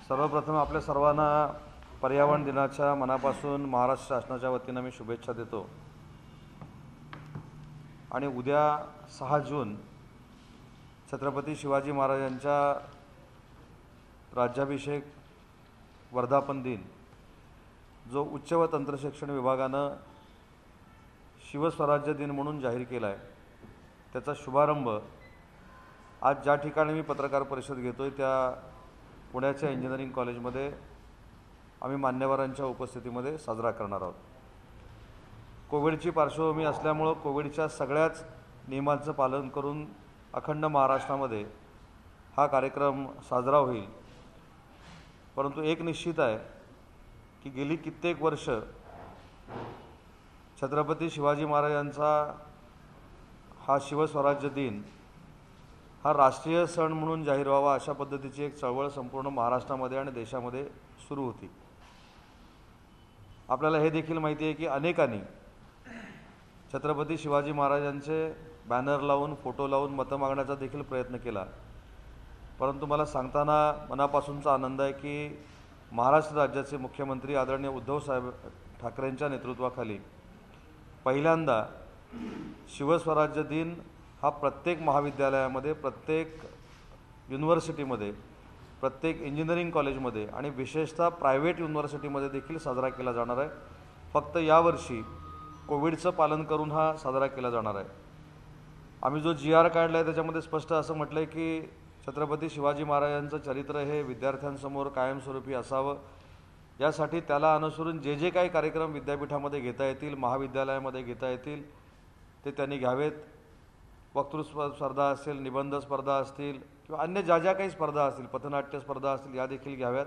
सर्वप्रथम आपल्या सर्वांना पर्यावरण दिनाच्या मनापासून महाराष्ट्र शासनाच्या वतीने मी शुभेच्छा देतो। आणि उद्या 6 जून छत्रपती शिवाजी महाराजांच्या राज्याभिषेक वर्धापन दिन जो उच्च व तंत्र शिक्षण विभागानं शिवस्वराज्य दिन म्हणून जाहीर केला आहे, त्याचा शुभारंभ आज ज्या ठिकाणी मी पत्रकार परिषद घेतोय त्या पुण्याच्या इंजिनिअरिंग कॉलेजमध्ये आम्ही मान्यवरांच्या उपस्थितीमध्ये साजरा करणार आहोत। कोविडची पार्श्वभूमी असल्यामुळे कोविडच्या सगळ्याच नियमांचं पालन करून अखंड महाराष्ट्रामध्ये हा कार्यक्रम साजरा होईल। परंतु एक निश्चित आहे की गेली कित्येक वर्ष छत्रपती शिवाजी महाराजांचा हा शिवस्वराज्य दिन हा राष्ट्रीय सण म्हणून जाहीर व्हावा अशा पद्धतीची एक चळवळ संपूर्ण महाराष्ट्रामध्ये आणि देशामध्ये सुरू होती। आपल्याला हे देखील माहिती आहे की अनेकांनी छत्रपती शिवाजी महाराजांचे बॅनर लावून फोटो लावून मतं मागण्याचा देखील प्रयत्न केला। परंतु मला सांगताना मनापासूनचा आनंद आहे की महाराष्ट्र राज्याचे मुख्यमंत्री आदरणीय उद्धव साहेब ठाकरेंच्या नेतृत्वाखाली पहिल्यांदा शिवस्वराज्य दिन हा प्रत्येक महाविद्यालयामध्ये, प्रत्येक युनिव्हर्सिटीमध्ये, प्रत्येक इंजिनिअरिंग कॉलेजमध्ये आणि विशेषतः प्रायव्हेट युनिव्हर्सिटीमध्ये देखील साजरा केला जाणार आहे। फक्त यावर्षी कोविडचं पालन करून हा साजरा केला जाणार आहे। आम्ही जो GR काढला आहे त्याच्यामध्ये स्पष्ट असं म्हटलं आहे की छत्रपती शिवाजी महाराजांचं चरित्र हे विद्यार्थ्यांसमोर कायमस्वरूपी असावं, यासाठी त्याला अनुसरून जे काही कार्यक्रम विद्यापीठामध्ये घेता येतील, महाविद्यालयामध्ये घेता येतील ते त्यांनी घ्यावेत। वक्तृत्व स्पर्धा असेल, निबंध स्पर्धा असतील किंवा अन्य ज्या काही स्पर्धा असतील, पथनाट्य स्पर्धा असतील, या देखील घ्याव्यात।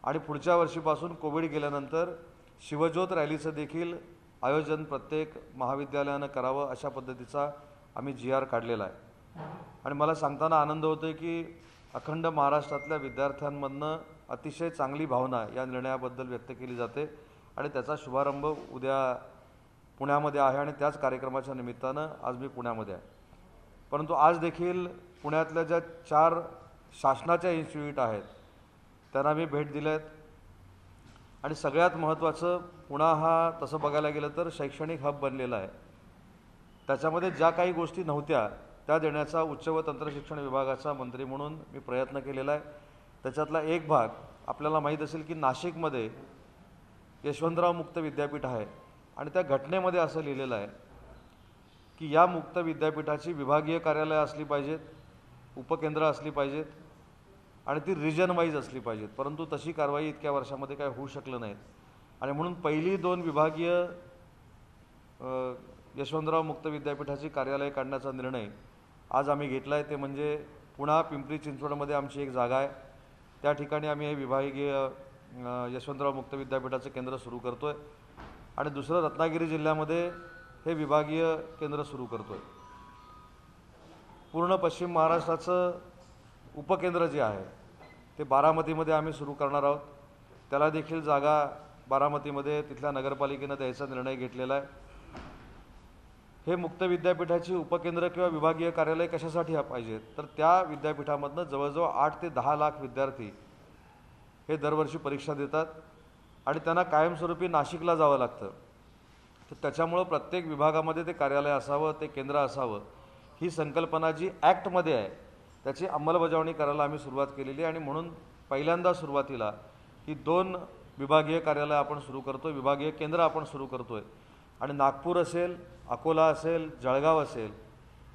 आणि पुढच्या वर्षीपासून कोविड गेल्यानंतर शिवज्योत रॅलीचं देखील आयोजन प्रत्येक महाविद्यालयानं करावं अशा पद्धतीचा आम्ही GR काढलेला आहे। आणि मला सांगताना आनंद होतो की अखंड महाराष्ट्रातल्या विद्यार्थ्यांमधनं अतिशय चांगली भावना या निर्णयाबद्दल व्यक्त केली जाते आणि त्याचा शुभारंभ उद्या पुण्यामध्ये आहे आणि त्याच कार्यक्रमाच्या निमित्तानं आज मी पुण्यामध्ये आहे। परंतु आज देखील पुण्यातल्या ज्या 4 शासनाच्या इन्स्टिट्यूट आहेत त्यांना मी भेट दिली आहेत। आणि सगळ्यात महत्त्वाचं, पुणा हा तसं बघायला गेलं तर शैक्षणिक हब बनलेला आहे। त्याच्यामध्ये ज्या काही गोष्टी नव्हत्या त्या देण्याचा उच्च व तंत्र शिक्षण विभागाचा मंत्री म्हणून मी प्रयत्न केलेला आहे। त्याच्यातला एक भाग आपल्याला माहीत असेल की नाशिकमध्ये यशवंतराव मुक्त विद्यापीठ आहे आणि त्या घटनेमध्ये असं लिहिलेलं आहे की या मुक्त विद्यापीठाची विभागीय कार्यालय असली पाहिजेत, उपकेंद्र असली पाहिजेत आणि ती रिजन वाईज असली पाहिजेत। परंतु तशी कारवाई इतक्या वर्षामध्ये काय होऊ शकलं नाही आणि म्हणून पहिली 2 विभागीय यशवंतराव मुक्त विद्यापीठाची कार्यालय काढण्याचा निर्णय आज आम्ही घेतला आहे। ते म्हणजे पुणा पिंपरी चिंचवडमध्ये आमची एक जागा आहे, त्या ठिकाणी आम्ही हे विभागीय यशवंतराव मुक्त विद्यापीठाचं केंद्र सुरू करतो आहे आणि दुसरं रत्नागिरी जिल्ह्यामध्ये हे विभागीय केंद्र सुरू करतो आहे। पूर्ण पश्चिम महाराष्ट्राचं उपकेंद्र जे आहे ते बारामतीमध्ये आम्ही सुरू करणार आहोत। त्याला देखील जागा बारामतीमध्ये तिथल्या नगरपालिकेनं द्यायचा निर्णय घेतलेला आहे। हे मुक्त विद्यापीठाची उपकेंद्र किंवा विभागीय कार्यालय कशासाठी पाहिजेत तर त्या विद्यापीठामधनं जवळजवळ 8 ते 10 लाख विद्यार्थी हे दरवर्षी परीक्षा देतात आणि त्यांना कायमस्वरूपी नाशिकला जावं लागतं। तर त्याच्यामुळं प्रत्येक विभागामध्ये ते कार्यालय असावं, ते केंद्र असावं, ही संकल्पना जी ॲक्टमध्ये आहे त्याची अंमलबजावणी करायला आम्ही सुरुवात केलेली आहे। आणि म्हणून पहिल्यांदा सुरुवातीला ही 2 विभागीय कार्यालय आपण सुरू करतो आहे, विभागीय केंद्र आपण सुरू करतो आहे आणि नागपूर असेल, अकोला असेल, जळगाव असेल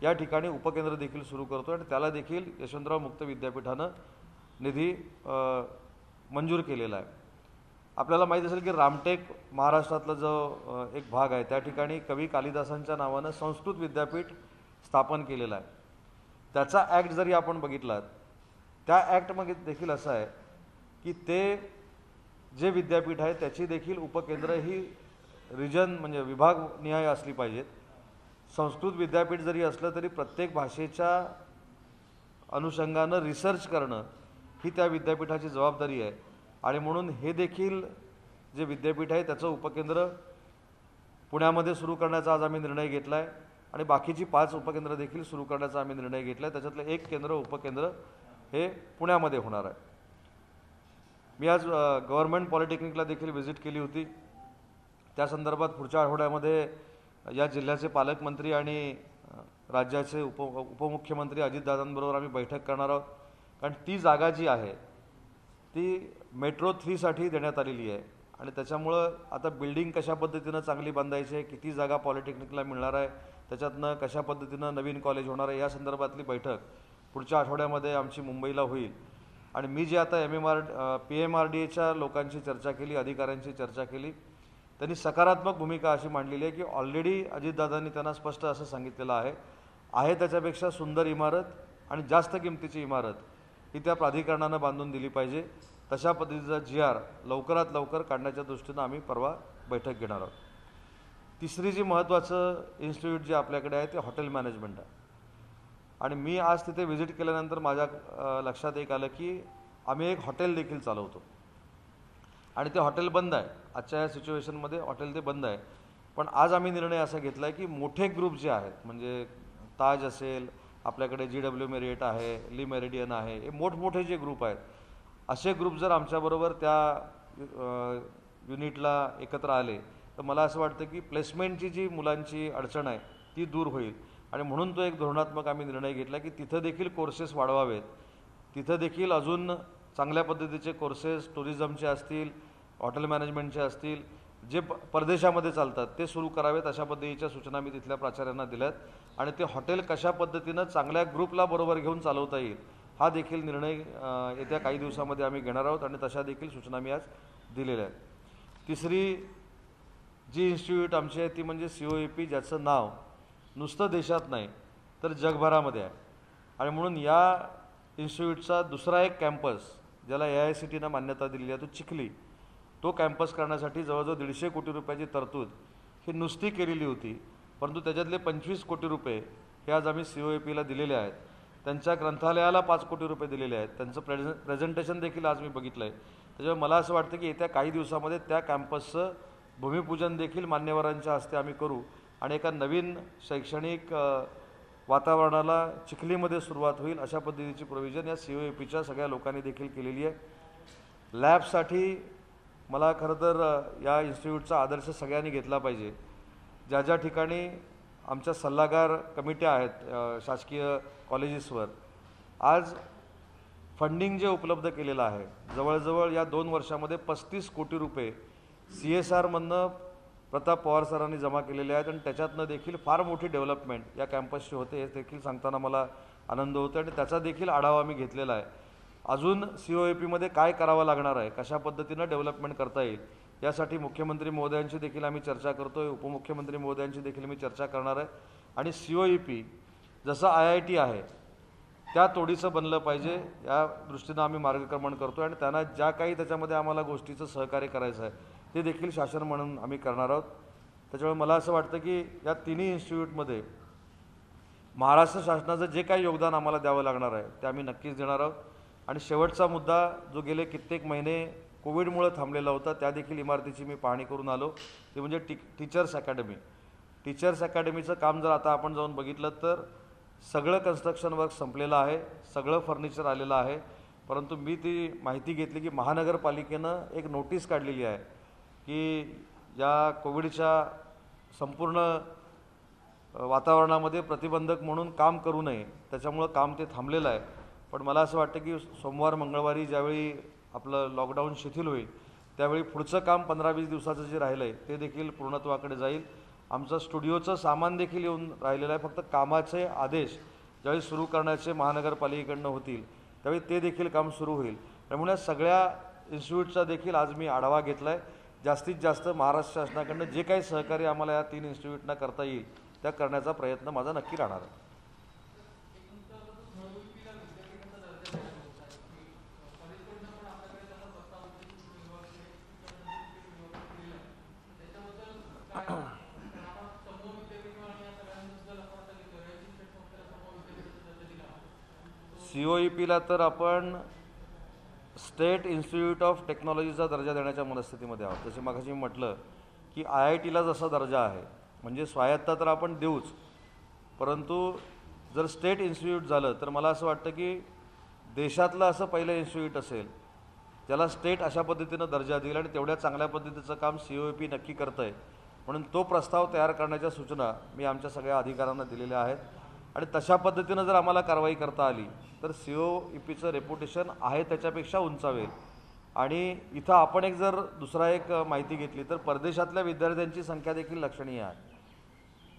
या ठिकाणी उपकेंद्र देखील सुरू करतो आहे आणि त्याला देखील यशवंतराव मुक्त विद्यापीठानं निधी मंजूर केलेला आहे। आपल्याला माहीत असेल की रामटेक महाराष्ट्रातला जो एक भाग आहे त्या ठिकाणी कवी कालिदासांच्या नावानं संस्कृत विद्यापीठ स्थापन केलेलं आहे। त्याचा ॲक्ट जरी आपण बघितलात त्या ॲक्टमध्ये देखील असं आहे की ते जे विद्यापीठ आहे त्याची देखील उपकेंद्र ही रिजन म्हणजे विभागनिहाय असली पाहिजेत। संस्कृत विद्यापीठ जरी असलं तरी प्रत्येक भाषेच्या अनुषंगानं रिसर्च करणं ही त्या विद्यापीठाची जबाबदारी आहे आणि म्हणून हे देखील जे विद्यापीठ आहे त्याचं उपकेंद्र पुण्यामध्ये सुरू करण्याचा आज आम्ही निर्णय घेतला आहे आणि बाकीची 5 उपकेंद्र देखील सुरू करण्याचा आम्ही निर्णय घेतला आहे। त्याच्यातलं एक केंद्र उपकेंद्र हे पुण्यामध्ये होणार आहे। मी आज गव्हर्नमेंट पॉलिटेक्निकला देखील व्हिजिट केली होती. त्या संदर्भात पुढच्या आठवड्यामध्ये या जिल्ह्याचे पालकमंत्री आणि राज्याचे उपमुख्यमंत्री अजितदादांबरोबर आम्ही बैठक करणार आहोत. कारण ती जागा जी आहे ती मेट्रो 3साठी देण्यात आलेली आहे आणि त्याच्यामुळं आता बिल्डिंग कशा पद्धतीनं चांगली बांधायची आहे, किती जागा पॉलिटेक्निकला मिळणार आहे, त्याच्यातनं कशा पद्धतीनं नवीन कॉलेज होणार आहे, या संदर्भातली बैठक पुढच्या आठवड्यामध्ये आमची मुंबईला होईल. आणि मी जे आता PMRDAच्या लोकांची चर्चा केली, अधिकाऱ्यांची चर्चा केली, त्यांनी सकारात्मक भूमिका अशी मांडलेली आहे की ऑलरेडी अजितदादांनी त्यांना स्पष्ट असं सांगितलेलं आहे त्याच्यापेक्षा सुंदर इमारत आणि जास्त किमतीची इमारत ही त्या प्राधिकरणानं बांधून दिली पाहिजे. तशा पद्धतीचा GR लवकरात लवकर काढण्याच्या दृष्टीनं आम्ही परवा बैठक घेणार आहोत. तिसरी जी महत्त्वाचं इन्स्टिट्यूट जे आपल्याकडे आहे ते हॉटेल मॅनेजमेंट आहे. आणि मी आज तिथे व्हिजिट केल्यानंतर माझ्या लक्षात एक आलं की आम्ही एक हॉटेल देखील चालवतो आणि ते हॉटेल बंद आहे. आजच्या या सिच्युएशनमध्ये हॉटेल ते बंद आहे. पण आज आम्ही निर्णय असा घेतला आहे की मोठे ग्रुप जे आहेत, म्हणजे ताज असेल, आपल्याकडे GW मेरियट आहे, ली मेरिडियन आहे, हे मोठमोठे जे ग्रुप आहेत, असे ग्रुप जर आमच्याबरोबर त्या युनिटला एकत्र आले तर मला असं वाटतं की प्लेसमेंटची जी मुलांची अडचण आहे ती दूर होईल. आणि म्हणून तो एक धोरणात्मक आम्ही निर्णय घेतला की तिथं देखील कोर्सेस वाढवावेत, तिथं देखील अजून चांगल्या पद्धतीचे कोर्सेस टुरिझमचे असतील, हॉटेल मॅनेजमेंटचे असतील, जे परदेशामध्ये चालतात ते सुरू करावेत, अशा पद्धतीच्या सूचना मी तिथल्या प्राचार्यांना दिल्यात. आणि ते हॉटेल कशा पद्धतीनं चांगल्या ग्रुपला बरोबर घेऊन चालवता येईल हा देखील निर्णय येत्या काही दिवसामध्ये आम्ही घेणार आहोत आणि तशा देखील सूचना मी आज दिलेल्या आहेत. तिसरी जी इन्स्टिट्यूट आमची आहे ती म्हणजे COAP, ज्याचं नाव नुसतं देशात नाही तर जगभरामध्ये आहे. आणि म्हणून या इन्स्टिट्यूटचा दुसरा एक कॅम्पस ज्याला AICTनं मान्यता दिलेली आहे तो चिखली, तो कॅम्पस करण्यासाठी जवळजवळ 150 कोटी रुपयाची तरतूद ही नुसती केलेली होती. परंतु त्याच्यातले 25 कोटी रुपये हे आज आम्ही COAPला दिलेले आहेत. त्यांच्या ग्रंथालयाला 5 कोटी रुपये दिलेले आहेत. त्यांचं प्रेझेंटेशन देखील आज मी बघितलं आहे. त्याच्यामुळे मला असं वाटतं की येत्या काही दिवसामध्ये त्या कॅम्पसचं भूमिपूजन देखील मान्यवरांच्या हस्ते आम्ही करू आणि एका नवीन शैक्षणिक वातावरणाला चिखलीमध्ये सुरुवात होईल अशा पद्धतीची प्रोव्हिजन या COAPच्या सगळ्या लोकांनी देखील केलेली आहे. लॅबसाठी मला खरं तर या इन्स्टिट्यूटचा आदर्श सगळ्यांनी घेतला पाहिजे. ज्या ज्या ठिकाणी आमच्या सल्लागार कमिट्या आहेत शासकीय कॉलेजेसवर, आज फंडिंग जे उपलब्ध केलेलं आहे, जवळजवळ या 2 वर्षामध्ये 35 कोटी रुपये CSRमधनं प्रताप पवार सरांनी जमा केलेले आहेत आणि त्याच्यातनं देखील फार मोठी डेव्हलपमेंट या कॅम्पसची होते हे देखील सांगताना मला आनंद होतो आणि त्याचा देखील आढावा मी घेतलेला आहे. अजून COAPमध्ये काय करावं लागणार आहे, कशा पद्धतीनं डेव्हलपमेंट करता येईल यासाठी मुख्यमंत्री महोदयांची देखील आम्ही चर्चा करतो आहे, उपमुख्यमंत्री महोदयांची देखील मी चर्चा करणार आहे. आणि COAP जसं IIT आहे त्या तोडीचं बनलं पाहिजे या दृष्टीनं आम्ही मार्गक्रमण करतो आणि त्यांना ज्या काही त्याच्यामध्ये आम्हाला गोष्टीचं सहकार्य करायचं आहे ते देखील शासन म्हणून आम्ही करणार आहोत. त्याच्यामुळे मला असं वाटतं की या तिन्ही इन्स्टिट्यूटमध्ये महाराष्ट्र शासनाचं जे काही योगदान आम्हाला द्यावं लागणार आहे ते आम्ही नक्कीच देणार आहोत. आणि शेवटचा मुद्दा जो गेले कित्येक महिने कोविडमुळे थांबलेला होता, त्या देखील इमारतीची मी पाहणी करून आलो, ते म्हणजे टीचर्स अकॅडमी. टीचर्स अकॅडमीचं काम जर आता आपण जाऊन बघितलं तर सगळं कन्स्ट्रक्शन वर्क संपलेलं आहे, सगळं फर्निचर आलेलं आहे. परंतु मी ती माहिती घेतली की महानगरपालिकेनं एक नोटीस काढलेली आहे की या कोविडच्या संपूर्ण वातावरणामध्ये प्रतिबंधक म्हणून काम करू नये, त्याच्यामुळं काम ते थांबलेलं आहे. पण मला असं वाटतं की सोमवार मंगळवारी ज्यावेळी आपलं लॉकडाऊन शिथिल होईल त्यावेळी पुढचं काम 15-20 दिवसाचं जे राहिलं आहे ते देखील पूर्णत्वाकडे जाईल. आमचं स्टुडिओचं सामान देखील येऊन राहिलेलं आहे. फक्त कामाचे आदेश ज्यावेळी सुरू करण्याचे महानगरपालिकेकडनं होतील त्यावेळी ते देखील काम सुरू होईल. त्यामुळे सगळ्या इन्स्टिट्यूटचा देखील आज मी आढावा घेतला आहे. जास्तीत जास्त महाराष्ट्र शासनाकडनं जे काही सहकार्य आम्हाला या 3 इन्स्टिट्यूटना करता येईल त्या करण्याचा प्रयत्न माझा नक्की राहणार आहे. COAPला तर आपण स्टेट इन्स्टिट्यूट ऑफ टेक्नॉलॉजीचा दर्जा देण्याच्या मनस्थितीमध्ये आहोत. जसे मगाशी मी म्हटलं की IITला जसा दर्जा आहे म्हणजे स्वायत्ता तर आपण देऊच, परंतु जर स्टेट इन्स्टिट्यूट झालं तर मला असं वाटतं की देशातलं असं पहिलं इन्स्टिट्यूट असेल ज्याला स्टेट अशा पद्धतीनं दर्जा देईल आणि तेवढ्या चांगल्या पद्धतीचं काम COEP नक्की करतं आहे. म्हणून तो प्रस्ताव तयार करण्याच्या सूचना मी आमच्या सगळ्या अधिकाऱ्यांना दिलेल्या आहेत. आणि तशा पद्धतीनं जर आम्हाला कारवाई करता आली तर COEPचं रेप्युटेशन आहे त्याच्यापेक्षा उंचावेल. आणि इथं आपण जर दुसरा एक माहिती घेतली तर परदेशातल्या विद्यार्थ्यांची संख्या देखील लक्षणीय आहे.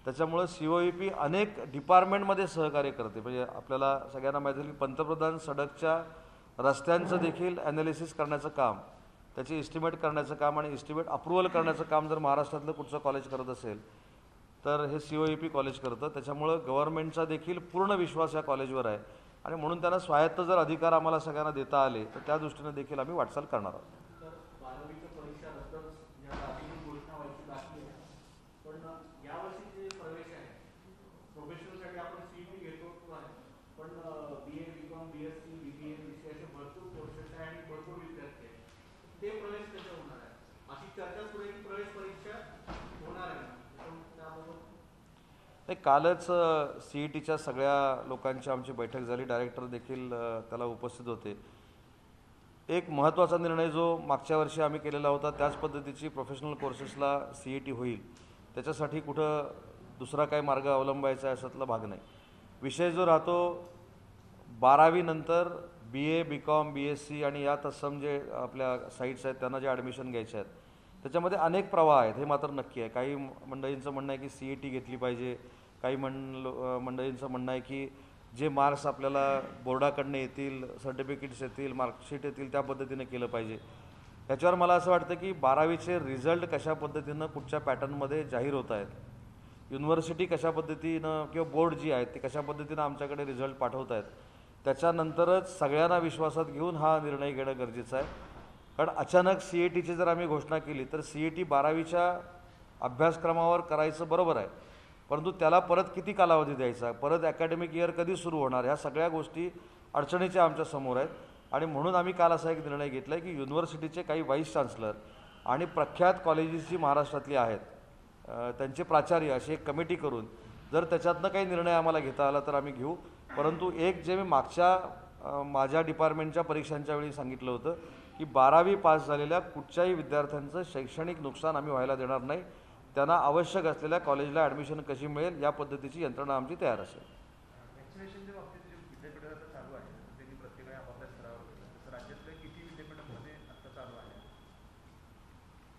त्याच्यामुळं COEP अनेक डिपार्टमेंटमध्ये सहकार्य करते. म्हणजे आपल्याला सगळ्यांना माहिती आहे की पंतप्रधान सडकच्या रस्त्यांचं देखील ॲनालिसिस करण्याचं काम, त्याची इस्टिमेट करण्याचं काम आणि इस्टिमेट अप्रूव्हल करण्याचं काम जर महाराष्ट्रातलं कुठचं कॉलेज करत असेल तर हे COEP कॉलेज करतं. त्याच्यामुळं गव्हर्नमेंटचा देखील पूर्ण विश्वास या कॉलेजवर आहे आणि म्हणून त्यांना स्वायत्त जर अधिकार आम्हाला सगळ्यांना देता आले तर त्या दृष्टीने देखील आम्ही वाटचाल करणार आहोत. नाही, कालच CETच्या सगळ्या लोकांची आमची बैठक झाली. डायरेक्टर देखील त्याला उपस्थित होते. एक महत्त्वाचा निर्णय जो मागच्या वर्षी आम्ही केलेला होता त्याच पद्धतीची प्रोफेशनल कोर्सेसला CET होईल. त्याच्यासाठी कुठं दुसरा काय मार्ग अवलंबायचा आहे अशातला भाग नाही. विषय जो राहतो 12वी नंतर BA, BCom, BSc आणि या तत्सम जे आपल्या साईट्स आहेत त्यांना जे ॲडमिशन घ्यायचे आहेत त्याच्यामध्ये अनेक प्रवाह आहेत, हे मात्र नक्की आहे. काही मंडळींचं म्हणणं आहे की CET घेतली पाहिजे, काही मंडळींचं म्हणणं आहे की जे मार्क्स आपल्याला बोर्डाकडनं येतील, सर्टिफिकेट्स येतील, मार्कशीट येतील त्या पद्धतीने केलं पाहिजे. याच्यावर मला असं वाटतं की 12वीचे रिझल्ट कशा पद्धतीनं कुठच्या पॅटर्नमध्ये जाहीर होत आहेत, युनिव्हर्सिटी कशा पद्धतीनं किंवा बोर्ड जी आहेत ते कशा पद्धतीनं आमच्याकडे रिझल्ट पाठवत आहेत, त्याच्यानंतरच सगळ्यांना विश्वासात घेऊन हा निर्णय घेणं गरजेचं आहे. कारण अचानक CETची जर आम्ही घोषणा केली तर CET 12वीच्या अभ्यासक्रमावर करायचं बरोबर आहे, परंतु त्याला परत किती कालावधी द्यायचा, परत अकॅडमिक इयर कधी सुरू होणार, ह्या सगळ्या गोष्टी अडचणीच्या आमच्या समोर आहेत. आणि म्हणून आम्ही काल असा एक निर्णय घेतला आहे की युनिव्हर्सिटीचे काही व्हाईस चान्सलर आणि प्रख्यात कॉलेजेस जी महाराष्ट्रातली आहेत त्यांचे प्राचार्य अशी एक कमिटी करून जर त्याच्यातनं काही निर्णय आम्हाला घेता आला तर आम्ही घेऊ. परंतु एक जे मी मागच्या माझ्या डिपार्टमेंटच्या परीक्षांच्या वेळी सांगितलं होतं की 12वी पास झालेल्या कुठच्याही विद्यार्थ्यांचं शैक्षणिक नुकसान आम्ही व्हायला देणार नाही. त्यांना आवश्यक असलेल्या कॉलेजला ॲडमिशन कशी मिळेल या पद्धतीची यंत्रणा आमची तयार असेल.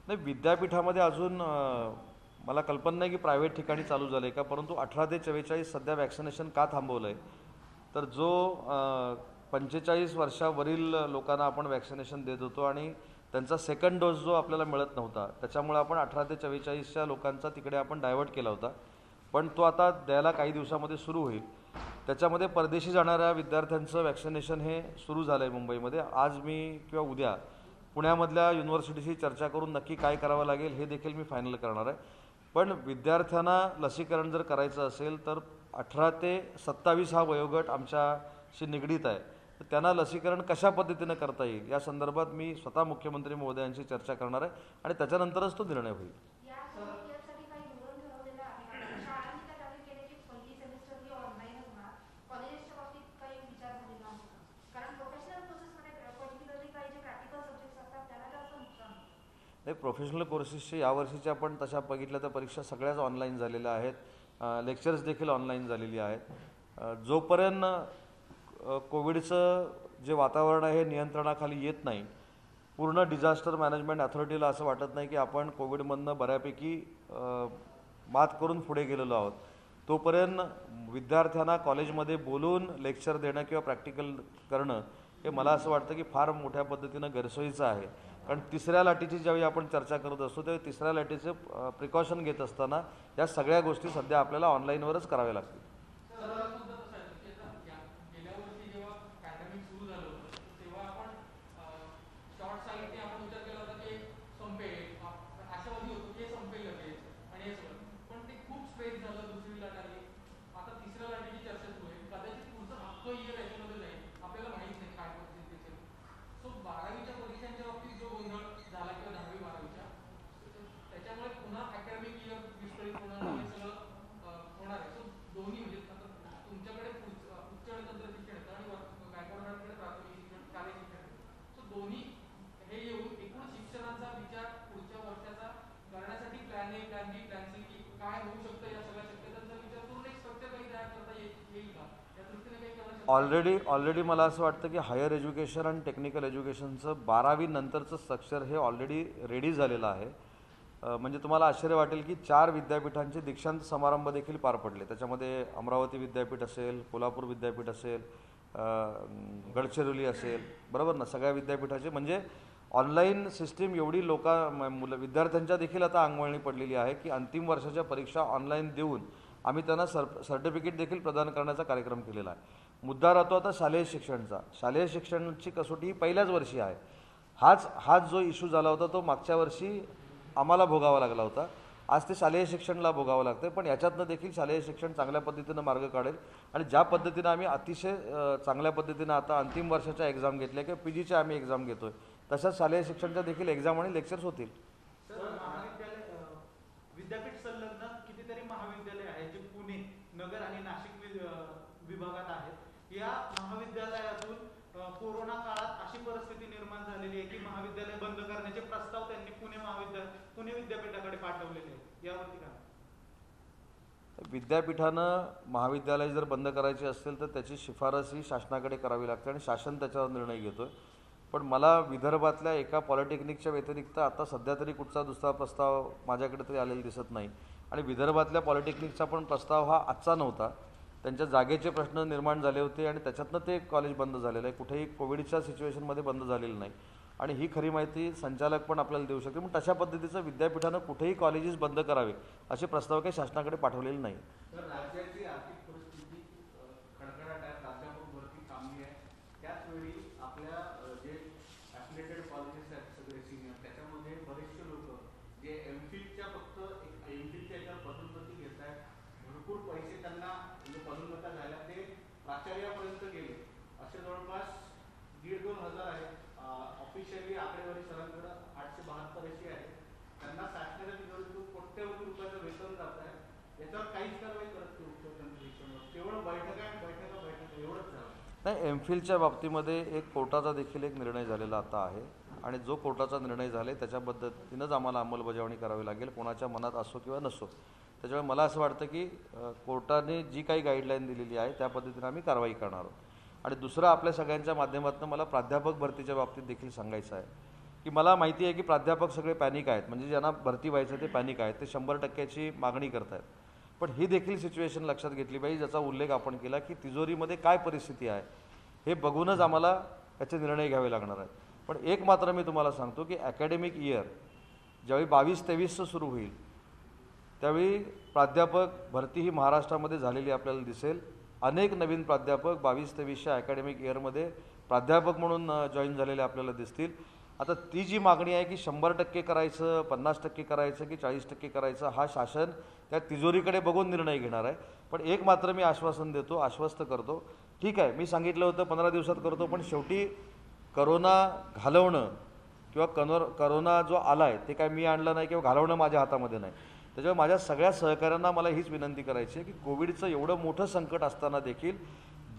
नाही, विद्यापीठामध्ये अजून मला कल्पना नाही की प्रायव्हेट ठिकाणी चालू झालं आहे का, परंतु 18 ते 44 सध्या वॅक्सिनेशन का थांबवलं आहे तर जो 45 वर्षावरील लोकांना आपण वॅक्सिनेशन देत होतो आणि त्यांचा सेकंड डोस जो आपल्याला मिळत नव्हता त्याच्यामुळे आपण 18 ते 44च्या लोकांचा तिकडे आपण डायव्हर्ट केला होता. पण तो आता द्यायला काही दिवसामध्ये सुरू होईल. त्याच्यामध्ये परदेशी जाणाऱ्या विद्यार्थ्यांचं वॅक्सिनेशन हे सुरू झालं आहे मुंबईमध्ये. आज मी किंवा उद्या पुण्यामधल्या युनिव्हर्सिटीशी चर्चा करून नक्की काय करावं लागेल हे देखील मी फायनल करणार आहे. पण विद्यार्थ्यांना लसीकरण जर करायचं असेल तर 18 ते 27 हा वयोगट आमच्याशी निगडीत आहे. तर त्यांना लसीकरण कशा पद्धतीनं करता येईल या संदर्भात मी स्वतः मुख्यमंत्री महोदयांशी चर्चा करणार आहे आणि त्याच्यानंतरच तो निर्णय होईल. नाही, प्रोफेशनल कोर्सेसचे यावर्षीच्या पण तशा बघितल्या तर परीक्षा सगळ्याच ऑनलाईन झालेल्या आहेत. लेक्चर्स देखील ऑनलाईन झालेली आहेत. जोपर्यंत कोविडचं जे वातावरण आहे हे नियंत्रणाखाली येत नाही, पूर्ण डिझास्टर मॅनेजमेंट अथॉरिटीला असं वाटत नाही की आपण कोविडमधनं बऱ्यापैकी मात करून पुढे गेलेलो आहोत, तोपर्यंत विद्यार्थ्यांना कॉलेजमध्ये बोलून लेक्चर देणं किंवा प्रॅक्टिकल करणं हे मला असं वाटतं की फार मोठ्या पद्धतीनं गैरसोयीचं आहे. कारण तिसऱ्या लाटेची ज्यावेळी आपण चर्चा करत असतो त्यावेळी तिसऱ्या लाटेचं प्रिकॉशन घेत असताना या सगळ्या गोष्टी सध्या आपल्याला ऑनलाईनवरच कराव्या लागतील. ऑलरेडी मला असं वाटतं की हायर एज्युकेशन आणि टेक्निकल एज्युकेशनचं 12वी नंतरचं स्ट्रक्चर हे ऑलरेडी रेडी झालेलं आहे. म्हणजे तुम्हाला आश्चर्य वाटेल की 4 विद्यापीठांचे दीक्षांत समारंभ देखील पार पडले. त्याच्यामध्ये अमरावती विद्यापीठ असेल, कोल्हापूर विद्यापीठ असेल, गडचिरोली असेल, बरोबर ना, सगळ्या विद्यापीठाचे. म्हणजे ऑनलाईन सिस्टीम एवढी विद्यार्थ्यांच्या देखील आता अंगवळणी पडलेली आहे की अंतिम वर्षाच्या परीक्षा ऑनलाईन देऊन आम्ही त्यांना सर्टिफिकेट देखील प्रदान करण्याचा कार्यक्रम केलेला आहे. मुद्दा राहतो आता शालेय शिक्षणचा. शालेय शिक्षणाची कसोटी ही पहिल्याच वर्षी आहे. हाच जो इश्यू झाला होता तो मागच्या वर्षी आम्हाला भोगावा लागला होता. आज ते शालेय शिक्षणाला भोगावं लागतं. पण याच्यातनं देखील शालेय शिक्षण चांगल्या पद्धतीनं मार्ग काढेल. आणि ज्या पद्धतीनं आम्ही अतिशय चांगल्या पद्धतीनं आता अंतिम वर्षाच्या एक्झाम घेतल्या किंवा PGच्या आम्ही एक्झाम घेतोय, तसंच शालेय शिक्षणच्या देखील एक्झाम आणि लेक्चर्स होतील. विद्यापीठ संलग्न कितीतरी महाविद्यालय आहेत जे पुणे, नगर आणि नाशिक विभागात आहेत. या महाविद्यालयातून कोरोना काळात अशी परिस्थिती निर्माण झालेली आहे की महाविद्यालय बंद करण्याचे प्रस्ताव त्यांनी पुणे विद्यापीठाकडे पाठवलेले आहेत. यावरती काय? विद्यापीठानं महाविद्यालय जर बंद करायची असेल तर त्याची शिफारस ही शासनाकडे करावी लागते आणि शासन त्याच्यावर निर्णय घेतोय. पण मला विदर्भातल्या एका पॉलिटेक्निकच्या व्यतिरिक्त आता सध्या तरी कुठचा दुसरा प्रस्ताव माझ्याकडे तरी आलेला दिसत नाही. आणि विदर्भातल्या पॉलिटेक्निकचा पण प्रस्ताव हा आजचा नव्हता. त्यांच्या जागेचे प्रश्न निर्माण झाले होते आणि त्याच्यातनं ते कॉलेज बंद झालेलं आहे. कुठेही कोविडच्या सिच्युएशनमध्ये बंद झालेलं नाही. आणि ही खरी माहिती संचालक पण आपल्याला देऊ शकते. पण तशा पद्धतीचं विद्यापीठानं कुठेही कॉलेजेस बंद करावे असे प्रस्ताव काही शासनाकडे पाठवलेले नाही. राज्याची आर्थिक परिस्थिती खडखडाट आहे, प्राध्यापक भरती थांबली आहे. त्याचवेळी आपल्या जे ॲफिलिएटेड कॉलेजेस आहेत सगळे सिनियर, त्याच्यामध्ये बरेचसे लोक जे एमफिलच्या फक्त एमफिलच्या याच्यावर पदोन्नती घेत आहेत, भरपूर पैसे त्यांना म्हणजे पदोन्नत्या झाल्या, ते प्राचार्यापर्यंत गेले. असे जवळपास 1,500-2 हजार आहेत. ऑफिशियली आकडेवारी सरांकडे 872 अशी आहे. त्यांना शासनाच्या तिजोरीतून कोट्यवधी रुपयाचं वेतन जात आहे. याच्यावर काहीच कारवाई करत नाही. केवळ बैठका एवढंच झालं. नाही, एमफिलच्या बाबतीमध्ये एक कोर्टाचा देखील एक निर्णय झालेला आता आहे. आणि जो कोर्टाचा निर्णय झाला त्याच्या पद्धतीनंच आम्हाला अंमलबजावणी करावी लागेल, कोणाच्या मनात असो किंवा नसो. त्याच्यामुळे मला असं वाटतं की कोर्टाने जी काही गाईडलाईन दिलेली आहे त्या पद्धतीनं आम्ही कारवाई करणार आहोत. आणि दुसरं आपल्या सगळ्यांच्या माध्यमातून मला प्राध्यापक भरतीच्या बाबतीत देखील सांगायचं आहे की मला माहिती आहे की प्राध्यापक सगळे पॅनिक आहेत. म्हणजे ज्यांना भरती व्हायचं ते पॅनिक आहेत, ते 100% मागणी करत आहेत. पण ही देखील सिच्युएशन लक्षात घेतली पाहिजे, ज्याचा उल्लेख आपण केला की तिजोरीमध्ये काय परिस्थिती आहे हे बघूनच आम्हाला याचे निर्णय घ्यावे लागणार आहेत. पण एक मात्र मी तुम्हाला सांगतो की अकॅडमिक इयर ज्यावेळी 22-23 सुरू होईल त्यावेळी प्राध्यापक भरती ही महाराष्ट्रामध्ये झालेली आपल्याला दिसेल. अनेक नवीन प्राध्यापक 22-23च्या अकॅडमिक इयरमध्ये प्राध्यापक म्हणून जॉईन झालेले आपल्याला दिसतील. आता ती जी मागणी आहे की 100% करायचं, 50% करायचं की 40% करायचं, हा शासन त्या तिजोरीकडे बघून निर्णय घेणार आहे. पण एक मात्र मी आश्वस्त करतो, ठीक आहे, मी सांगितलं होतं 15 दिवसात करतो, पण शेवटी करोना घालवणं किंवा करोना जो आला आहे ते काय मी आणलं नाही किंवा घालवणं माझ्या हातामध्ये नाही. त्याच्यामुळे माझ्या सगळ्या सहकाऱ्यांना मला हीच विनंती करायची आहे की कोविडचं एवढं मोठं संकट असताना देखील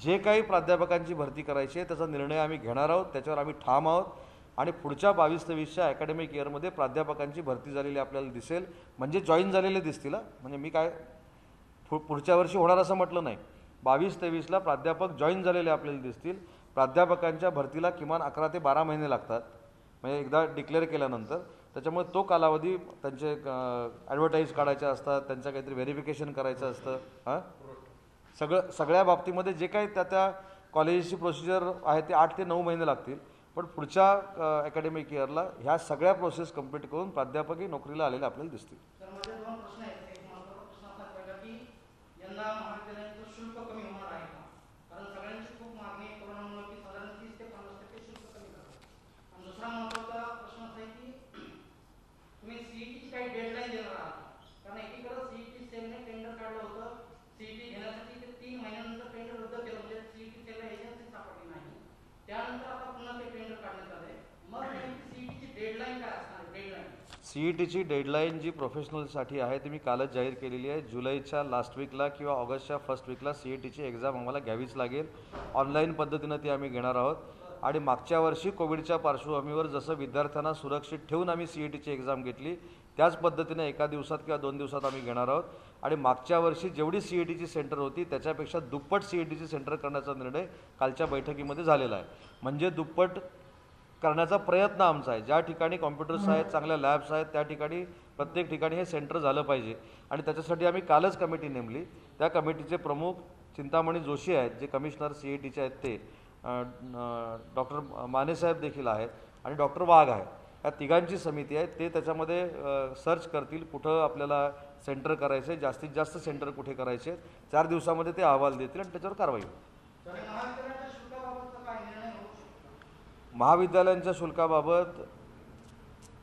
जे काही प्राध्यापकांची भरती करायची आहे त्याचा निर्णय आम्ही घेणार आहोत, त्याच्यावर आम्ही ठाम आहोत. आणि पुढच्या 22-23च्या अकॅडमिक इयरमध्ये प्राध्यापकांची भरती झालेली आपल्याला दिसेल, म्हणजे जॉईन झालेले दिसतील. म्हणजे मी काय पुढच्या वर्षी होणार असं म्हटलं नाही. 22-23ला प्राध्यापक जॉईन झालेले आपल्याला दिसतील. प्राध्यापकांच्या भरतीला किमान 11 ते 12 महिने लागतात, म्हणजे एकदा डिक्लेअर केल्यानंतर. त्याच्यामुळे तो कालावधी त्यांचे ॲडव्हर्टाईज काढायचे असतात, त्यांचं काहीतरी व्हेरिफिकेशन करायचं असतं. सगळ्या बाबतीमध्ये जे काही त्या कॉलेजची प्रोसिजर आहे ते 8 ते 9 महिने लागतील. पण पुढच्या अकॅडमिक इयरला ह्या सगळ्या प्रोसेस कंप्लीट करून प्राध्यापकही नोकरीला आलेले आपल्याला दिसतील. CETची डेडलाईन जी प्रोफेशनलसाठी आहे ती मी कालच जाहीर केलेली आहे. जुलैच्या लास्ट वीकला किंवा ऑगस्टच्या फर्स्ट वीकला CETची एक्झाम आम्हाला घ्यावीच लागेल. ऑनलाईन पद्धतीनं ती आम्ही घेणार आहोत. आणि मागच्या वर्षी कोविडच्या पार्श्वभूमीवर जसं विद्यार्थ्यांना सुरक्षित ठेवून आम्ही CETची एक्झाम घेतली त्याच पद्धतीने एका दिवसात किंवा 2 दिवसात आम्ही घेणार आहोत. आणि मागच्या वर्षी जेवढी CETची सेंटर होती त्याच्यापेक्षा दुप्पट CETची सेंटर करण्याचा निर्णय कालच्या बैठकीमध्ये झालेला आहे. म्हणजे दुप्पट करण्याचा प्रयत्न आमचा आहे. ज्या ठिकाणी कॉम्प्युटर्स आहेत, चांगल्या लॅब्स आहेत, त्या ठिकाणी प्रत्येक ठिकाणी हे सेंटर झालं पाहिजे. आणि त्याच्यासाठी आम्ही कालच कमिटी नेमली. त्या कमिटीचे प्रमुख चिंतामणी जोशी आहेत, जे कमिशनर CETचे आहेत ते, डॉक्टर मानेसाहेब देखील आहेत आणि डॉक्टर वाघ आहे. या तिघांची समिती आहे. ते त्याच्यामध्ये सर्च करतील कुठं आपल्याला सेंटर करायचे, जास्तीत जास्त सेंटर कुठे करायचे. 4 दिवसामध्ये ते अहवाल देतील आणि त्याच्यावर कारवाई होईल. महाविद्यालयांच्या शुल्काबाबत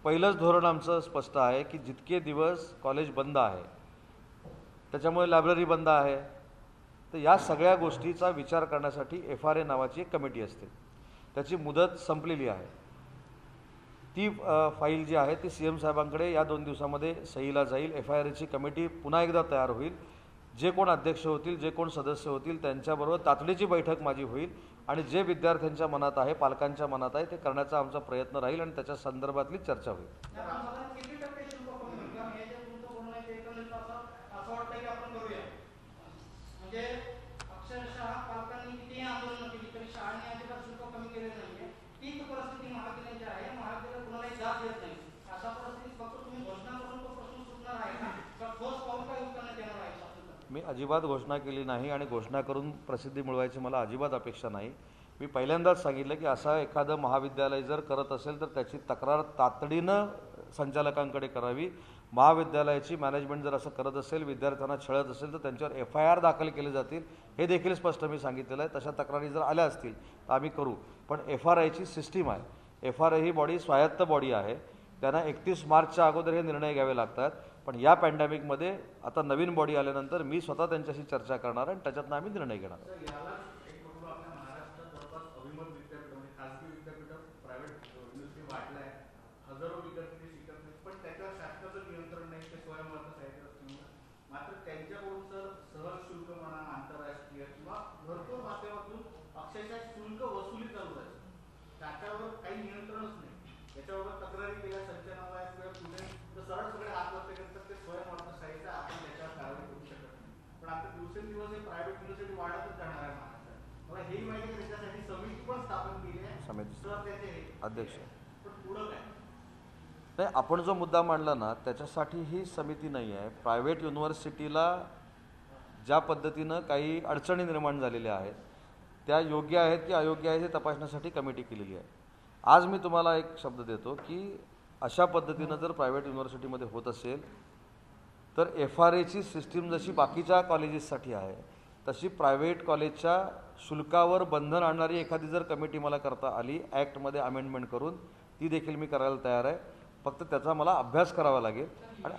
पहिलंच धोरण आमचं स्पष्ट आहे की जितके दिवस कॉलेज बंद आहे, त्याच्यामुळे लायब्ररी बंद आहे, तर या सगळ्या गोष्टीचा विचार करण्यासाठी FRA नावाची एक कमिटी असते. त्याची मुदत संपलेली आहे. ती फाईल जी आहे ती CM साहेबांकडे या 2 दिवसामध्ये सहीला जाईल. FIRAची कमिटी पुन्हा एकदा तयार होईल. जे कोण अध्यक्ष होतील, जे कोण सदस्य होतील त्यांच्याबरोबर तातडीची बैठक माझी होईल आणि जे विद्यार्थ्यांच्या मनात आहे, पालकांच्या मनात आहे, ते करण्याचा आमचा प्रयत्न राहील आणि त्याच्या संदर्भातली चर्चा होईल. मी अजिबात घोषणा केली नाही आणि घोषणा करून प्रसिद्धी मिळवायची मला अजिबात अपेक्षा नाही. मी पहिल्यांदाच सांगितलं की असं एखादं महाविद्यालय जर करत असेल तर त्याची तक्रार तातडीनं संचालकांकडे करावी. महाविद्यालयाची मॅनेजमेंट जर असं करत असेल, विद्यार्थ्यांना छळत असेल, तर त्यांच्यावर FIR दाखल केले जातील. हे देखील स्पष्ट मी सांगितलेलं आहे. तशा तक्रारी जर आल्या असतील तर आम्ही करू. पण FRAची सिस्टीम आहे. FRA ही बॉडी स्वायत्त बॉडी आहे. त्यांना 31 मार्चच्या अगोदर हे निर्णय घ्यावे लागतात. पण या पॅन्डेमिकमध्ये आता नवीन बॉडी आल्यानंतर मी स्वतः त्यांच्याशी चर्चा करणार आणि त्याच्यातनं आम्ही निर्णय घेणार. अध्यक्ष नाही, आपण जो मुद्दा मांडला ना त्याच्यासाठी ही समिती नाही आहे. प्रायव्हेट युनिव्हर्सिटीला ज्या पद्धतीनं काही अडचणी निर्माण झालेल्या आहेत त्या योग्य आहेत की अयोग्य आहेत हे तपासण्यासाठी कमिटी केलेली आहे. आज मी तुम्हाला एक शब्द देतो की अशा पद्धतीनं जर प्रायव्हेट युनिव्हर्सिटीमध्ये होत असेल तर FRAची सिस्टीम जशी बाकीच्या कॉलेजेससाठी आहे तशी प्रायव्हेट कॉलेजच्या शुल्कावर बंधन आणणारी एखादी जर कमिटी मला करता आली ॲक्टमध्ये अमेंडमेंट करून, ती देखील मी करायला तयार आहे. फक्त त्याचा मला अभ्यास करावा लागेल. आणि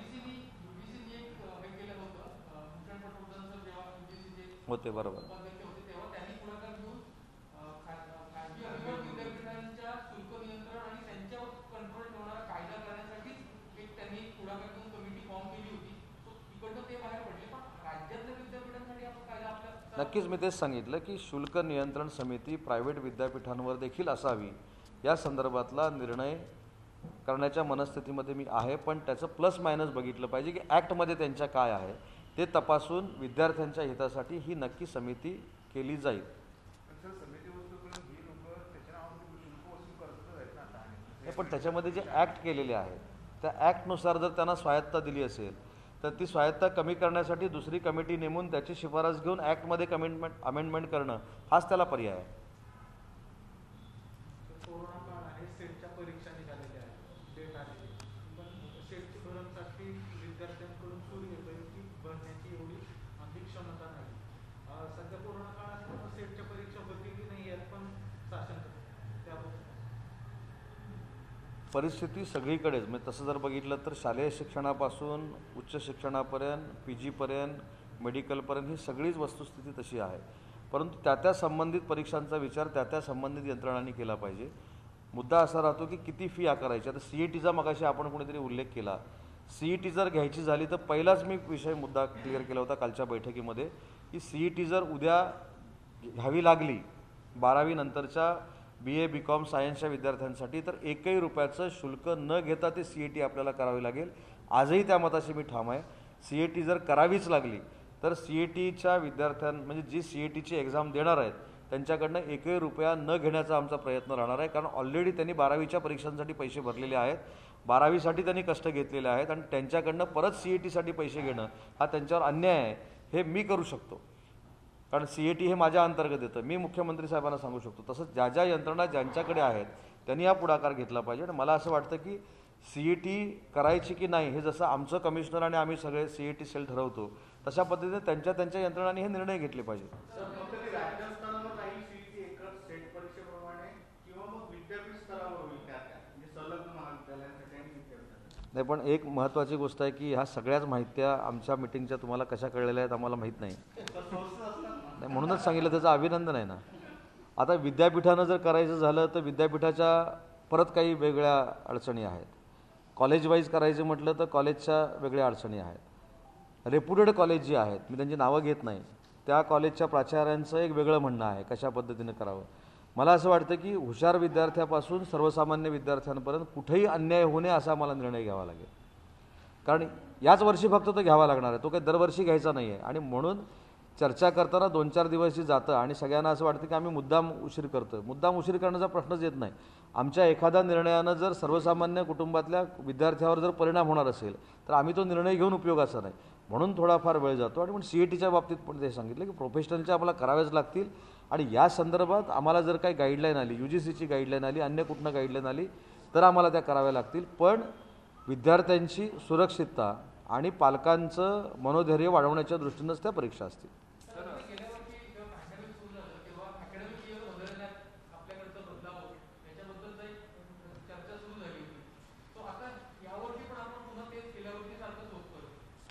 होते बरोबर. नक्कीच मी तेच सांगितलं की शुल्क नियंत्रण समिती प्रायव्हेट विद्यापीठांवर देखील असावी या संदर्भातला निर्णय करण्याच्या मनस्थितीमध्ये मी आहे. पण त्याचं प्लस मायनस बघितलं पाहिजे की ॲक्टमध्ये त्यांच्या काय आहे ते तपासून विद्यार्थ्यांच्या हितासाठी ही नक्की समिती केली जाईल. पण त्याच्यामध्ये जे ॲक्ट केलेले आहेत त्या ॲक्टनुसार जर त्यांना स्वायत्ता दिली असेल तर ती स्वायत्ता कमी करण्यासाठी दुसरी कमिटी नेमून त्याची शिफारस घेऊन ॲक्टमध्ये अमेंडमेंट करणं हाच त्याला पर्याय आहे. कोरोना काळ आहे, सेटच्या परीक्षा निघालेल्या आहेत, डेट आलेली, पण सेटची भरमसाठी विद्यार्थ्यांकडून सूर येतोय की भरण्याची एवढी अधिक क्षमता नाही. सध्या कोरोना काळ असल्यामुळे सेटच्या परीक्षा होतील की नाही यात पण साशंक त्याबद्दल परिस्थिती सगळीकडेच म्हणजे तसं जर बघितलं तर शालेय शिक्षणापासून उच्च शिक्षणापर्यंत PGपर्यंत मेडिकलपर्यंत ही सगळीच वस्तुस्थिती तशी आहे. परंतु त्या संबंधित परीक्षांचा विचार त्या संबंधित यंत्रणांनी केला पाहिजे. मुद्दा असा राहतो की किती फी आकारायची. आता CETचा मगाशी आपण कोणीतरी उल्लेख केला. CET जर घ्यायची झाली तर पहिलाच मी मुद्दा क्लिअर केला होता कालच्या बैठकीमध्ये की CET जर उद्या घ्यावी लागली 12वी नंतरच्या BA BCom सायन्सच्या विद्यार्थ्यांसाठी, तर एकही रुपयाचं शुल्क न घेता ते CAT आपल्याला करावी लागेल. आजही त्या मताशी मी ठाम आहे. CAT जर करावीच लागली तर CATच्या म्हणजे जी CATची एक्झाम देणार आहेत त्यांच्याकडनं एकही रुपया न घेण्याचा आमचा प्रयत्न राहणार आहे. कारण ऑलरेडी त्यांनी 12वीच्या परीक्षांसाठी पैसे भरलेले आहेत, 12वीसाठी त्यांनी कष्ट घेतलेले आहेत आणि त्यांच्याकडनं परत CATसाठी पैसे घेणं हा त्यांच्यावर अन्याय आहे. हे मी करू शकतो, कारण CAT हे माझ्या अंतर्गत येतं. मी मुख्यमंत्री साहेबांना सांगू शकतो. तसंच ज्या ज्या यंत्रणा ज्यांच्याकडे आहेत त्यांनी हा पुढाकार घेतला पाहिजे. आणि मला असं वाटतं की CAT करायची की नाही हे जसं आमचं कमिशनर आणि आम्ही सगळे CAT सेल ठरवतो तशा पद्धतीने त्यांच्या त्यांच्या यंत्रणांनी हे निर्णय घेतले पाहिजे. फक्त ते राज्य स्तरावर राहील CET एकच सेट परीक्षेप्रमाणे किंवा मग विद्यापीठ स्तरावर होईल त्या म्हणजे संलग्न महाविद्यालयांसाठी आणि विद्यापीठासाठी? नाही, पण एक महत्त्वाची गोष्ट आहे की ह्या सगळ्याच माहित्या आमच्या मिटिंगच्या तुम्हाला कशा कळलेल्या आहेत आम्हाला माहीत नाही. नाही, म्हणूनच सांगितलं, त्याचं अभिनंदन आहे ना. आता विद्यापीठानं जर करायचं झालं तर विद्यापीठाच्या परत काही वेगळ्या अडचणी आहेत. कॉलेज वाईज करायचं म्हटलं तर कॉलेजच्या वेगळ्या अडचणी आहेत. रेप्युटेड कॉलेज जी आहेत, मी त्यांची नावं घेत नाही, त्या कॉलेजच्या प्राचार्यांचं एक वेगळं म्हणणं आहे कशा पद्धतीनं करावं. मला असं वाटतं की हुशार विद्यार्थ्यापासून सर्वसामान्य विद्यार्थ्यांपर्यंत कुठेही अन्याय होऊ नये असा आम्हाला निर्णय घ्यावा लागेल. कारण याच वर्षी फक्त तो घ्यावा लागणार आहे, तो काही दरवर्षी घ्यायचा नाही आहे. आणि म्हणून चर्चा करताना 2-4 दिवस जातं आणि सगळ्यांना असं वाटतं की आम्ही मुद्दाम उशीर करतो. मुद्दाम उशीर करण्याचा प्रश्नच येत नाही. आमच्या एखाद्या निर्णयानं जर सर्वसामान्य कुटुंबातल्या विद्यार्थ्यावर जर परिणाम होणार असेल तर आम्ही तो निर्णय घेऊन उपयोगाचा नाही. म्हणून थोडाफार वेळ जातो. आणि पण CATच्या बाबतीत पण ते सांगितलं की प्रोफेशनलच्या आम्हाला कराव्याच लागतील. आणि या संदर्भात आम्हाला जर काही गाईडलाईन आली, UGCची गाईडलाईन आली, अन्य कुठनं गाईडलाईन आली तर आम्हाला त्या कराव्या लागतील. पण विद्यार्थ्यांची सुरक्षितता आणि पालकांचं मनोधैर्य वाढवण्याच्या दृष्टीनंच त्या परीक्षा असतील.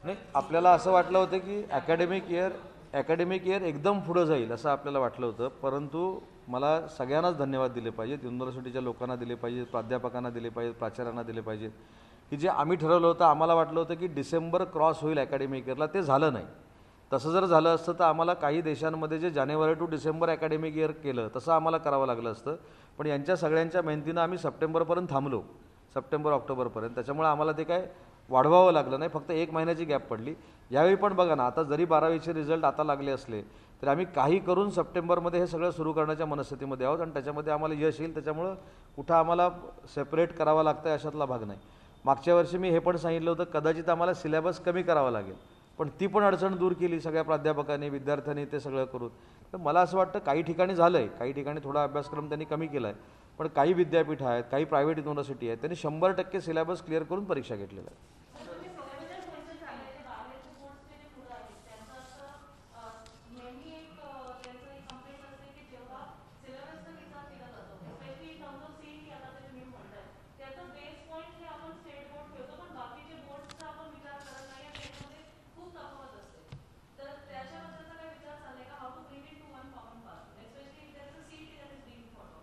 नाही, आपल्याला असं वाटलं होतं की अकॅडमिक इयर एकदम पुढं जाईल असं आपल्याला वाटलं होतं. परंतु मला सगळ्यांनाच धन्यवाद दिले पाहिजेत. युनिव्हर्सिटीच्या लोकांना दिले पाहिजेत, प्राध्यापकांना दिले पाहिजेत, प्राचार्यांना दिले पाहिजेत की जे आम्ही ठरवलं होतं. आम्हाला वाटलं होतं की डिसेंबर क्रॉस होईल अकॅडमिक इयरला, ते झालं नाही. तसं जर झालं असतं तर आम्हाला काही देशांमध्ये जे जानेवारी टू डिसेंबर अकॅडमिक इयर केलं तसं आम्हाला करावं लागलं असतं. पण यांच्या सगळ्यांच्या मेहनतीनं आम्ही सप्टेंबरपर्यंत थांबलो, सप्टेंबर-ऑक्टोबरपर्यंत. त्याच्यामुळे आम्हाला ते काय वाढवावं लागलं नाही, फक्त 1 महिन्याची गॅप पडली. यावेळी पण बघा ना, आता जरी 12वीचे रिझल्ट आता लागले असले तर आम्ही काही करून सप्टेंबरमध्ये हे सगळं सुरू करण्याच्या मनस्थितीमध्ये आहोत आणि त्याच्यामध्ये आम्हाला यश येईल. त्याच्यामुळं कुठं आम्हाला सेपरेट करावं लागतं अशातला भाग नाही. मागच्या वर्षी मी हे पण सांगितलं होतं कदाचित आम्हाला सिलेबस कमी करावा लागेल, पण ती पण अडचण दूर केली सगळ्या प्राध्यापकांनी, विद्यार्थ्यांनी ते सगळं करून. तर मला असं वाटतं काही ठिकाणी झालं आहे, काही ठिकाणी थोडा अभ्यासक्रम त्यांनी कमी केला आहे. पण काही विद्यापीठ आहेत, काही प्रायव्हेट युनिव्हर्सिटी आहेत, त्यांनी 100% सिलेबस क्लिअर करून परीक्षा घेतलेल्या आहेत.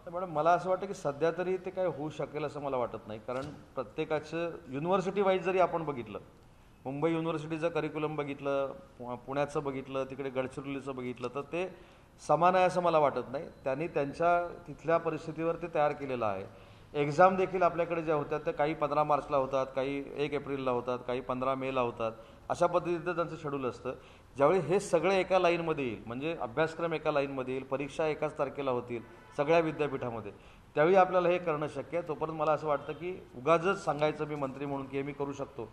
मॅडम, मला असं वाटतं की सध्या तरी ते काय होऊ शकेल असं मला वाटत नाही. कारण प्रत्येकाचं युनिव्हर्सिटी वाईज जरी आपण बघितलं, मुंबई युनिव्हर्सिटीचं करिक्युलम बघितलं, पुण्याचं बघितलं, तिकडे गडचिरोलीचं बघितलं, तर ते समान आहे असं मला वाटत नाही. त्यांनी त्यांच्या तिथल्या परिस्थितीवर ते तयार केलेलं आहे. एक्झाम देखील आपल्याकडे ज्या होत्या त्या काही 15 मार्चला होतात, काही 1 एप्रिलला होतात, काही 15 मेला होतात. अशा पद्धतीचं त्यांचं शेड्यूल असतं. ज्यावेळी हे सगळे एका लाईनमध्ये येईल, म्हणजे अभ्यासक्रम एका लाईनमध्ये येईल, परीक्षा एकाच तारखेला होतील सगळ्या विद्यापीठामध्ये, त्यावेळी आपल्याला हे करणं शक्य आहे. तोपर्यंत मला असं वाटतं की उगाचच सांगायचं मी मंत्री म्हणून की हे मी करू शकतो,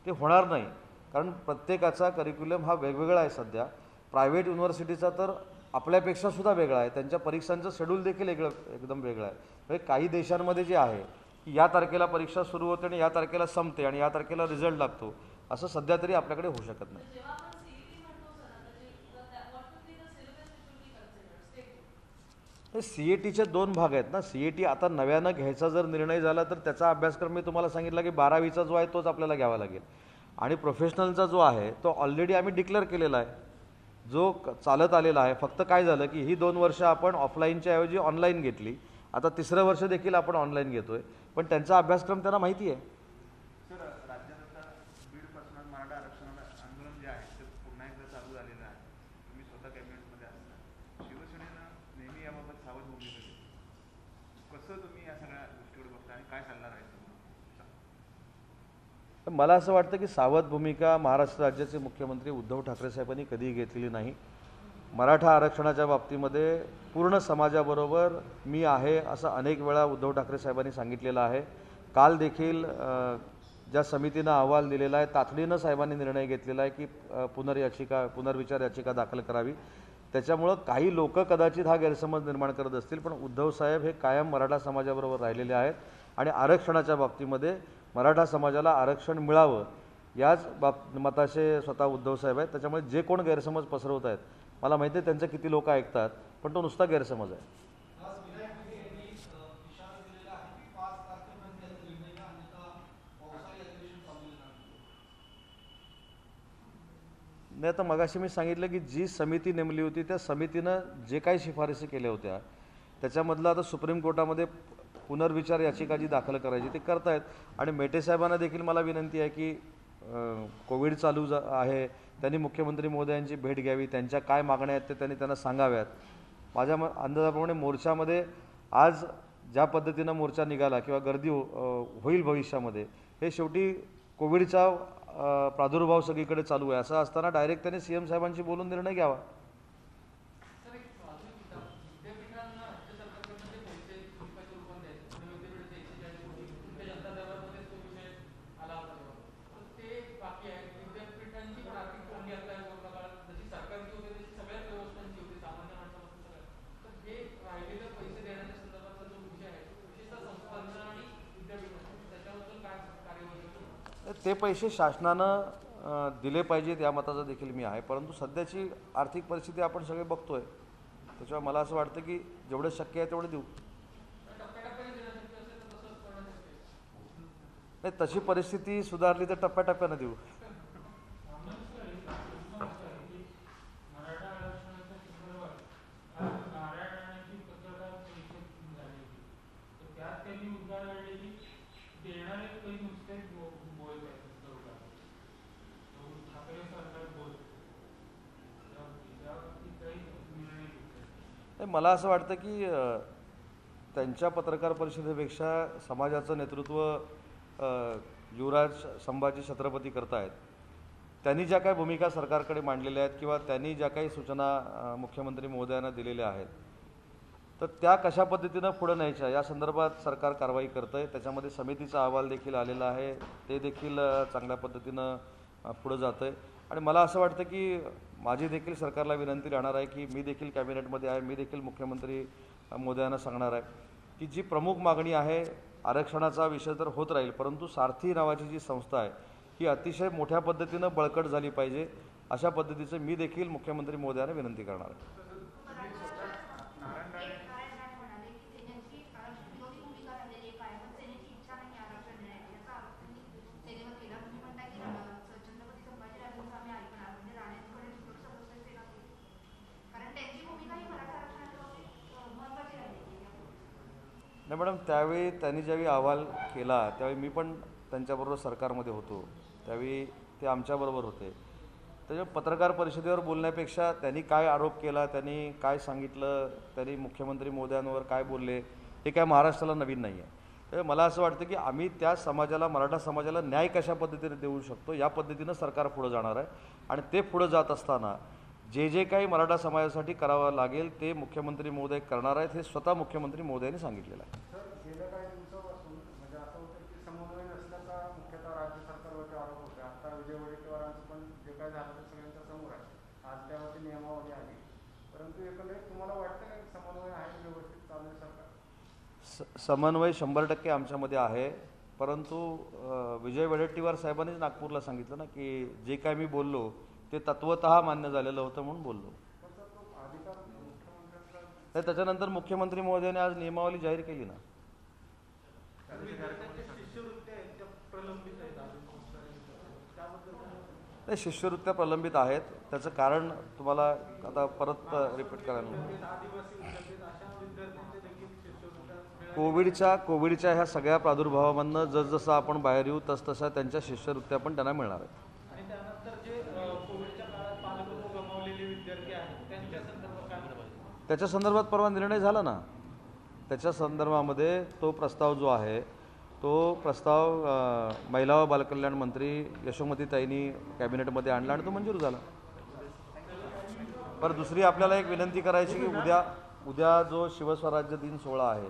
ते होणार नाही. कारण प्रत्येकाचा करिक्युलम हा वेगवेगळा आहे. सध्या प्रायव्हेट युनिव्हर्सिटीचा तर आपल्यापेक्षासुद्धा वेगळा आहे, त्यांच्या परीक्षांचं शेड्यूल देखील एकदम वेगळं आहे. म्हणजे काही देशांमध्ये जे आहे की या तारखेला परीक्षा सुरू होते आणि या तारखेला संपते आणि या तारखेला रिझल्ट लागतो, असं सध्या तरी आपल्याकडे होऊ शकत नाही. CATचे 2 भाग आहेत ना. CAT आता नव्यानं घ्यायचा जर निर्णय झाला तर त्याचा अभ्यासक्रम मी तुम्हाला सांगितला की 12वीचा जो आहे तोच आपल्याला घ्यावा लागेल. आणि प्रोफेशनलचा जो आहे तो ऑलरेडी आम्ही डिक्लेअर केलेला आहे, जो चालत आलेला आहे. फक्त काय झालं की ही 2 वर्ष आपण ऑफलाईनच्या ऐवजी ऑनलाईन घेतली. आता 3रं वर्ष देखील आपण ऑनलाईन घेतोय, पण त्यांचा अभ्यासक्रम त्यांना माहिती आहे. सर, राज्यात आता बीडपासून मराठा आरक्षणाला आंदोलन जे आहे ते पुन्हा एकदा चालू झालेलं आहे. तुम्ही स्वतः कॅबिनेटमध्ये असता, शिवसेनेनं नेहमी याबाबत सावध भूमिका घेतली. मला असं वाटतं की सावध भूमिका महाराष्ट्र राज्याचे मुख्यमंत्री उद्धव ठाकरे साहेबांनी कधीही घेतलेली नाही. मराठा आरक्षणाच्या बाबतीमध्ये पूर्ण समाजाबरोबर मी आहे असं अनेक वेळा उद्धव ठाकरे साहेबांनी सांगितलेलं आहे. काल देखील ज्या समितीनं अहवाल दिलेला आहे तातडीनं साहेबांनी निर्णय घेतलेला आहे की पुनर्विचार याचिका दाखल करावी. त्याच्यामुळं काही लोक कदाचित हा गैरसमज निर्माण करत असतील, पण उद्धव साहेब हे कायम मराठा समाजाबरोबर राहिलेले आहेत आणि आरक्षणाच्या बाबतीमध्ये मराठा समाजाला आरक्षण मिळावं याच मताचे स्वतः उद्धव साहेब आहेत. त्याच्यामुळे जे कोण गैरसमज पसरवत आहेत, मला माहिती आहे त्यांचे किती लोक ऐकतात, पण तो नुसता गैरसमज आहे. नाही, आता मगाशी मी सांगितलं की जी समिती नेमली होती त्या समितीनं जे काही शिफारसी केल्या होत्या त्याच्यामधलं आता सुप्रीम कोर्टामध्ये पुनर्विचार याचिका जी दाखल करायची ते करतायत. आणि मेटे साहेबांना देखील मला विनंती आहे की कोविड चालू आहे, त्यांनी मुख्यमंत्री महोदयांची भेट घ्यावी, त्यांच्या काय मागण्या आहेत ते त्यांना सांगाव्यात. माझ्या अंदाजाप्रमाणे मोर्चामध्ये आज ज्या पद्धतीनं मोर्चा निघाला किंवा गर्दी होईल भविष्यामध्ये, हे शेवटी कोविडचा प्रादुर्भाव सगळीकडे चालू आहे. असं असताना डायरेक्ट त्यांनी सीएम साहेबांशी बोलून निर्णय घ्यावा. ते पैसे शासनानं दिले पाहिजेत या मताचा देखील मी आहे, परंतु सध्याची आर्थिक परिस्थिती आपण सगळे बघतोय. त्याच्यामुळे मला असं वाटतं की जेवढं शक्य आहे तेवढं देऊ. नाही, तशी परिस्थिती सुधारली तर टप्प्याटप्प्यानं देऊ. मला असं वाटतं की त्यांच्या पत्रकार परिषदेपेक्षा समाजाचं नेतृत्व युवराज संभाजी छत्रपती करतायत. त्यांनी ज्या काही भूमिका सरकारकडे मांडलेल्या आहेत किंवा त्यांनी ज्या काही सूचना मुख्यमंत्री महोदयांना दिलेल्या आहेत, तर त्या कशा पद्धतीनं पुढे न्यायच्या या संदर्भात सरकार कारवाई करतं आहे. त्याच्यामध्ये समितीचा अहवाल देखील आलेला आहे, ते देखील चांगल्या पद्धतीनं पुढं जातं आहे. आणि मला असं वाटतं की माझी देखील सरकारला विनंती राहणार आहे की मी देखील कॅबिनेटमध्ये आहे, मी देखील मुख्यमंत्री महोदयांना सांगणार आहे की जी प्रमुख मागणी आहे आरक्षणाचा विषय तर होत राहील, परंतु सारथी नावाची जी संस्था आहे ही अतिशय मोठ्या पद्धतीनं बळकट झाली पाहिजे. अशा पद्धतीचं मी देखील मुख्यमंत्री महोदयांना विनंती करणार आहे. नाही मॅडम, त्यावेळी त्यांनी ज्यावेळी अहवाल केला त्यावेळी मी पण त्यांच्याबरोबर सरकारमध्ये होतो, त्यावेळी ते आमच्याबरोबर होते. त्याच्या पत्रकार परिषदेवर बोलण्यापेक्षा त्यांनी काय आरोप केला, त्यांनी काय सांगितलं, त्यांनी मुख्यमंत्री महोदयांवर काय बोलले, हे काय महाराष्ट्राला नवीन नाही आहे. त्यामुळे मला असं वाटतं की आम्ही त्या समाजाला, मराठा समाजाला न्याय कशा पद्धतीने देऊ शकतो या पद्धतीनं सरकार पुढं जाणार आहे. आणि ते पुढं जात असताना जे काही मराठा समाजासाठी करावं लागेल ते मुख्यमंत्री महोदय करणार आहेत, हे स्वतः मुख्यमंत्री महोदयांनी सांगितलेलं आहे. गेल्या काही दिवसापासून म्हणजे असं होतं की समन्वय नसल्याचा मुख्यतः राज्य सरकारवरती आरोप होता. आता विजय वडेट्टीवारांचं पण जे काय झालं ते सगळ्यांच्या समोर आहे. आज त्यावरती नियमावली आली, परंतु एकंदरीत तुम्हाला वाटतं का की समन्वय आहे, व्यवस्थित चालू आहे सरकार? समन्वय 100% आमच्यामध्ये आहे, परंतु विजय वडेट्टीवार साहेबांनीच नागपूरला सांगितलं ना की जे काय मी बोललो ते तत्वतः मान्य झालेलं होतं म्हणून बोललो. नाही, त्याच्यानंतर मुख्यमंत्री महोदयांनी आज नियमावली जाहीर केली ना. नाही, शिष्यवृत्त्या प्रलंबित आहेत. त्याचं कारण तुम्हाला आता परत रिपीट करायला कोविडच्या ह्या सगळ्या प्रादुर्भावामधनं जसजसं आपण बाहेर येऊ तसतशा त्यांच्या शिष्यवृत्त्या पण त्यांना मिळणार आहेत. त्याच्या संदर्भात परवा निर्णय झाला ना. त्याच्या संदर्भामध्ये तो प्रस्ताव जो आहे तो प्रस्ताव महिला व बालकल्याण मंत्री यशोमतीताईंनी कॅबिनेटमध्ये आणला आणि तो मंजूर झाला. पण दुसरी आपल्याला एक विनंती करायची की उद्या जो शिवस्वराज्य दिन सोहळा आहे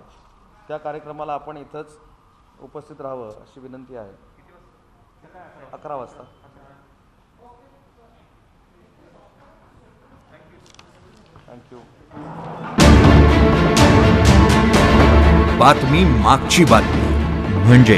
त्या कार्यक्रमाला आपण इथंच उपस्थित राहावं अशी विनंती आहे. 11 वाजता. थँक्यू. बातमी मागची बातमी म्हणजे